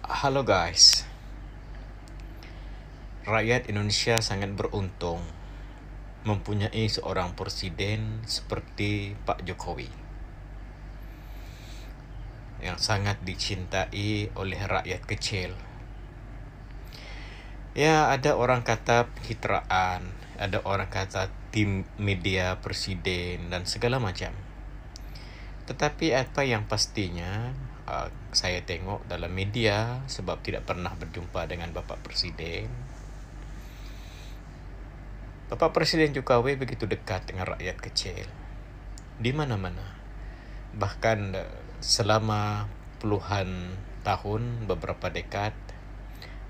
Halo guys, rakyat Indonesia sangat beruntung mempunyai seorang presiden seperti Pak Jokowi yang sangat dicintai oleh rakyat kecil. Ya, ada orang kata pencitraan, ada orang kata tim media presiden dan segala macam. Tetapi apa yang pastinya saya tengok dalam media sebab tidak pernah berjumpa dengan Bapak Presiden. Bapak Presiden Jokowi begitu dekat dengan rakyat kecil di mana-mana. Bahkan selama puluhan tahun, beberapa dekad,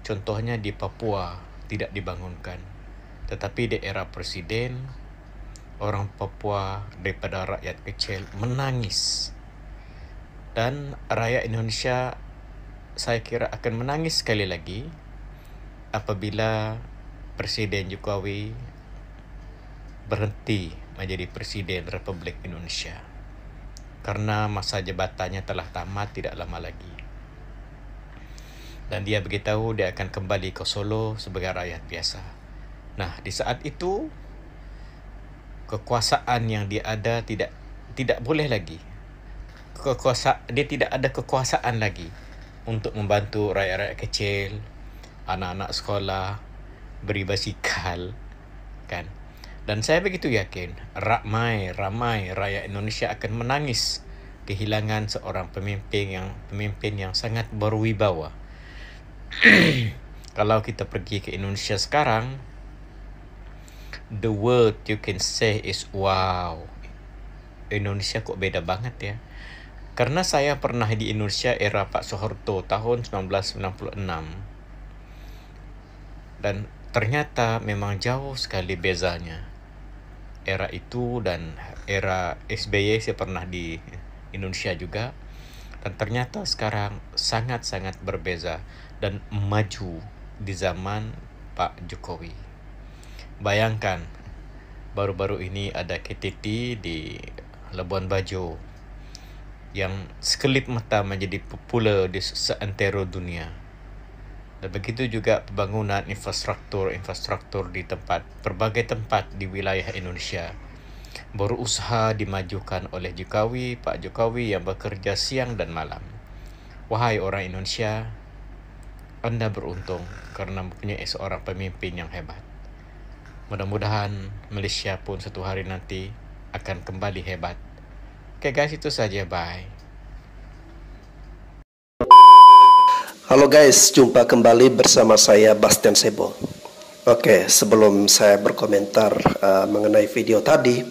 contohnya di Papua tidak dibangunkan. Tetapi di era presiden, orang Papua daripada rakyat kecil menangis. Dan rakyat Indonesia saya kira akan menangis sekali lagi apabila Presiden Jokowi berhenti menjadi Presiden Republik Indonesia. Karena masa jabatannya telah tamat tidak lama lagi. Dan dia beritahu dia akan kembali ke Solo sebagai rakyat biasa. Nah, di saat itu kekuasaan yang dia ada tidak boleh lagi. Dia tidak ada kekuasaan lagi untuk membantu rakyat-rakyat kecil, anak-anak sekolah, beri basikal, kan? Dan saya begitu yakin ramai rakyat Indonesia akan menangis kehilangan seorang pemimpin yang sangat berwibawa. Kalau kita pergi ke Indonesia sekarang, the word you can say is wow. Indonesia kok beda banget ya. Karena saya pernah di Indonesia era Pak Soeharto tahun 1996. Dan ternyata memang jauh sekali bezanya. Era itu dan era SBY saya pernah di Indonesia juga. Dan ternyata sekarang sangat-sangat berbeza dan maju di zaman Pak Jokowi. Bayangkan, baru-baru ini ada KTT di Labuan Bajo yang sekelip mata menjadi popular di seantero dunia. Dan begitu juga pembangunan infrastruktur di berbagai tempat di wilayah Indonesia berusaha dimajukan oleh Pak Jokowi yang bekerja siang dan malam. Wahai orang Indonesia, Anda beruntung karena mempunyai seorang pemimpin yang hebat. Mudah-mudahan Malaysia pun satu hari nanti akan kembali hebat. Oke guys, itu saja, bye. Halo guys, jumpa kembali bersama saya Bastian Sebo. Oke, sebelum saya berkomentar mengenai video tadi,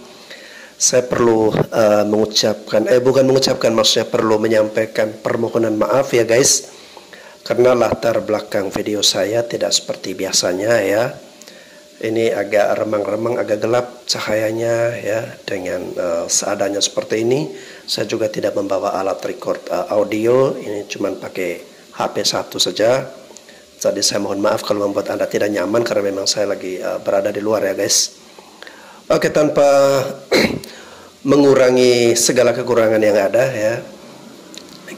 saya perlu maksudnya perlu menyampaikan permohonan maaf ya guys, karena latar belakang video saya tidak seperti biasanya ya. Ini agak remang-remang, agak gelap cahayanya ya. Dengan seadanya seperti ini, saya juga tidak membawa alat record audio. Ini cuma pakai HP satu saja. Jadi saya mohon maaf kalau membuat Anda tidak nyaman karena memang saya lagi berada di luar ya guys. Oke, tanpa mengurangi segala kekurangan yang ada ya,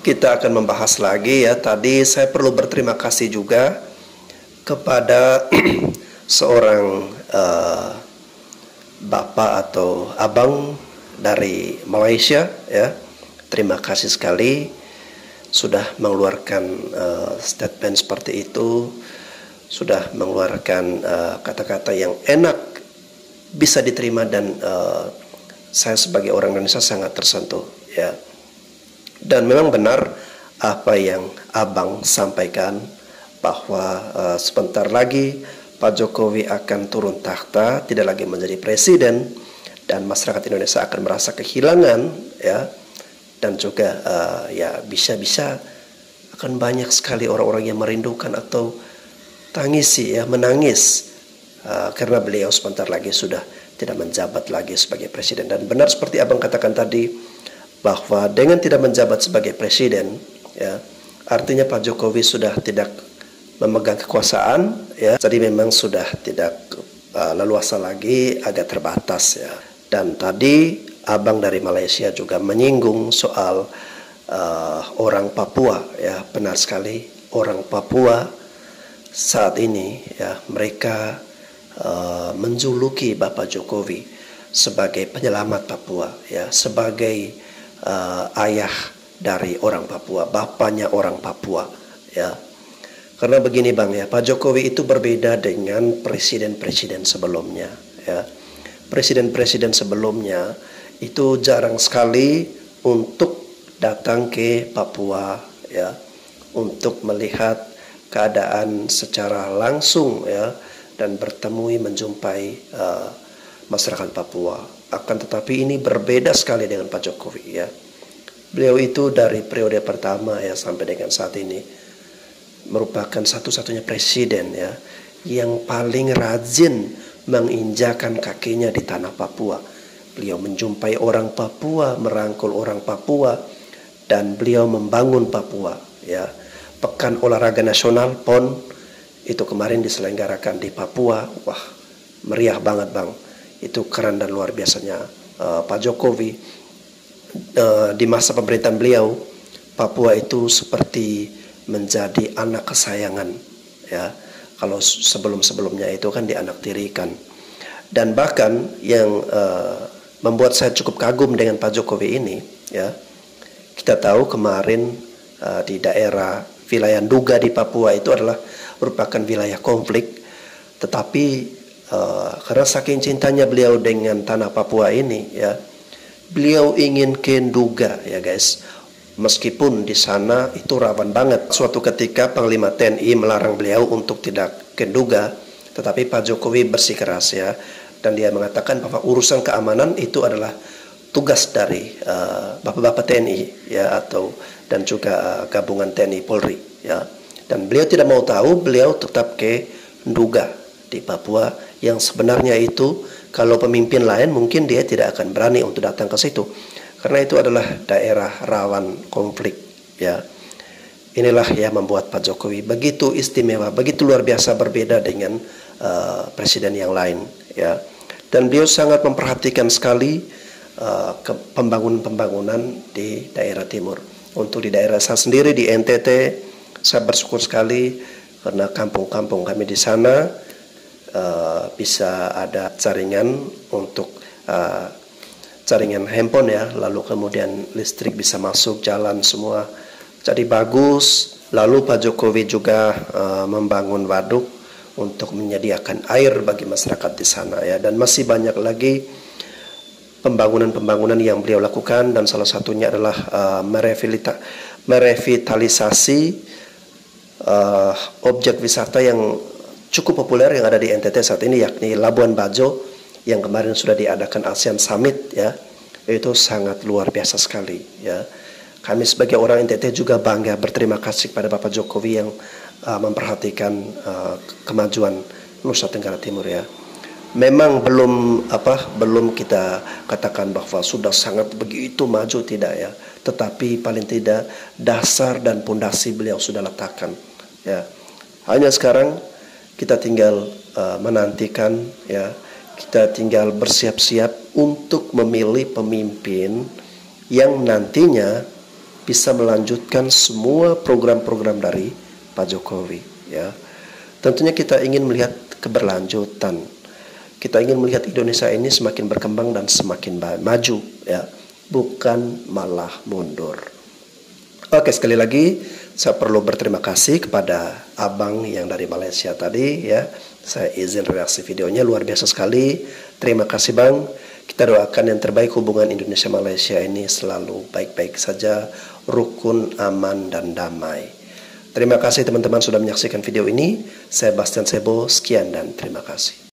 kita akan membahas lagi ya. Tadi saya perlu berterima kasih juga kepada seorang bapak atau abang dari Malaysia ya. Terima kasih sekali sudah mengeluarkan statement seperti itu, sudah mengeluarkan kata-kata yang enak bisa diterima, dan saya sebagai orang Indonesia sangat tersentuh ya. Dan memang benar apa yang abang sampaikan bahwa sebentar lagi Pak Jokowi akan turun takhta, tidak lagi menjadi presiden, dan masyarakat Indonesia akan merasa kehilangan ya. Dan juga ya bisa-bisa akan banyak sekali orang-orang yang merindukan atau menangis karena beliau sebentar lagi sudah tidak menjabat lagi sebagai presiden. Dan benar seperti abang katakan tadi, bahwa dengan tidak menjabat sebagai presiden ya, artinya Pak Jokowi sudah tidak memegang kekuasaan ya. Jadi memang sudah tidak leluasa lagi, agak terbatas ya. Dan tadi abang dari Malaysia juga menyinggung soal orang Papua ya. Benar sekali, orang Papua saat ini ya, mereka menjuluki Bapak Jokowi sebagai penyelamat Papua ya, sebagai ayah dari orang Papua, bapaknya orang Papua ya. Karena begini Bang ya, Pak Jokowi itu berbeda dengan presiden-presiden sebelumnya ya. Presiden-presiden sebelumnya itu jarang sekali untuk datang ke Papua ya, untuk melihat keadaan secara langsung ya, dan bertemu menjumpai masyarakat Papua. Akan tetapi ini berbeda sekali dengan Pak Jokowi ya. Beliau itu dari periode pertama ya sampai dengan saat ini merupakan satu-satunya presiden ya yang paling rajin menginjakan kakinya di tanah Papua. Beliau menjumpai orang Papua, merangkul orang Papua, dan beliau membangun Papua ya. Pekan Olahraga Nasional PON itu kemarin diselenggarakan di Papua. Wah, meriah banget Bang. Itu keren dan luar biasanya Pak Jokowi di masa pemerintahan beliau. Papua itu seperti menjadi anak kesayangan ya. Kalau sebelum-sebelumnya itu kan dianaktirikan. Dan bahkan yang membuat saya cukup kagum dengan Pak Jokowi ini ya, kita tahu kemarin di daerah wilayah Nduga di Papua itu adalah merupakan wilayah konflik, tetapi karena saking cintanya beliau dengan tanah Papua ini ya, beliau ingin ke Nduga ya guys. Meskipun di sana itu rawan banget. Suatu ketika Panglima TNI melarang beliau untuk tidak ke Nduga, tetapi Pak Jokowi bersikeras ya, dan dia mengatakan bahwa urusan keamanan itu adalah tugas dari bapak-bapak TNI ya, atau dan juga gabungan TNI Polri ya. Dan beliau tidak mau tahu, beliau tetap ke Nduga di Papua, yang sebenarnya itu kalau pemimpin lain mungkin dia tidak akan berani untuk datang ke situ, karena itu adalah daerah rawan konflik ya. Inilah yang membuat Pak Jokowi begitu istimewa, begitu luar biasa berbeda dengan presiden yang lain ya. Dan beliau sangat memperhatikan sekali pembangunan di daerah timur. Untuk di daerah saya sendiri di NTT, saya bersyukur sekali karena kampung-kampung kami di sana bisa ada jaringan untuk jaringan handphone ya, lalu kemudian listrik bisa masuk, jalan semua jadi bagus. Lalu Pak Jokowi juga membangun waduk untuk menyediakan air bagi masyarakat di sana ya, dan masih banyak lagi pembangunan-pembangunan yang beliau lakukan, dan salah satunya adalah merevitalisasi objek wisata yang cukup populer yang ada di NTT saat ini, yakni Labuan Bajo yang kemarin sudah diadakan ASEAN Summit ya. Itu sangat luar biasa sekali ya. Kami sebagai orang NTT juga bangga, berterima kasih kepada Bapak Jokowi yang memperhatikan kemajuan Nusa Tenggara Timur ya. Memang belum kita katakan bahwa sudah sangat begitu maju, tidak ya, tetapi paling tidak dasar dan pondasi beliau sudah letakkan ya. Hanya sekarang kita tinggal menantikan ya, kita tinggal bersiap-siap untuk memilih pemimpin yang nantinya bisa melanjutkan semua program-program dari Pak Jokowi ya. Tentunya kita ingin melihat keberlanjutan. Kita ingin melihat Indonesia ini semakin berkembang dan semakin maju ya, bukan malah mundur. Oke, sekali lagi saya perlu berterima kasih kepada Abang yang dari Malaysia tadi ya. Saya izin reaksi videonya, luar biasa sekali. Terima kasih Bang. Kita doakan yang terbaik, hubungan Indonesia Malaysia ini selalu baik-baik saja, rukun, aman, dan damai. Terima kasih teman-teman sudah menyaksikan video ini. Saya Bastian Sebo, sekian dan terima kasih.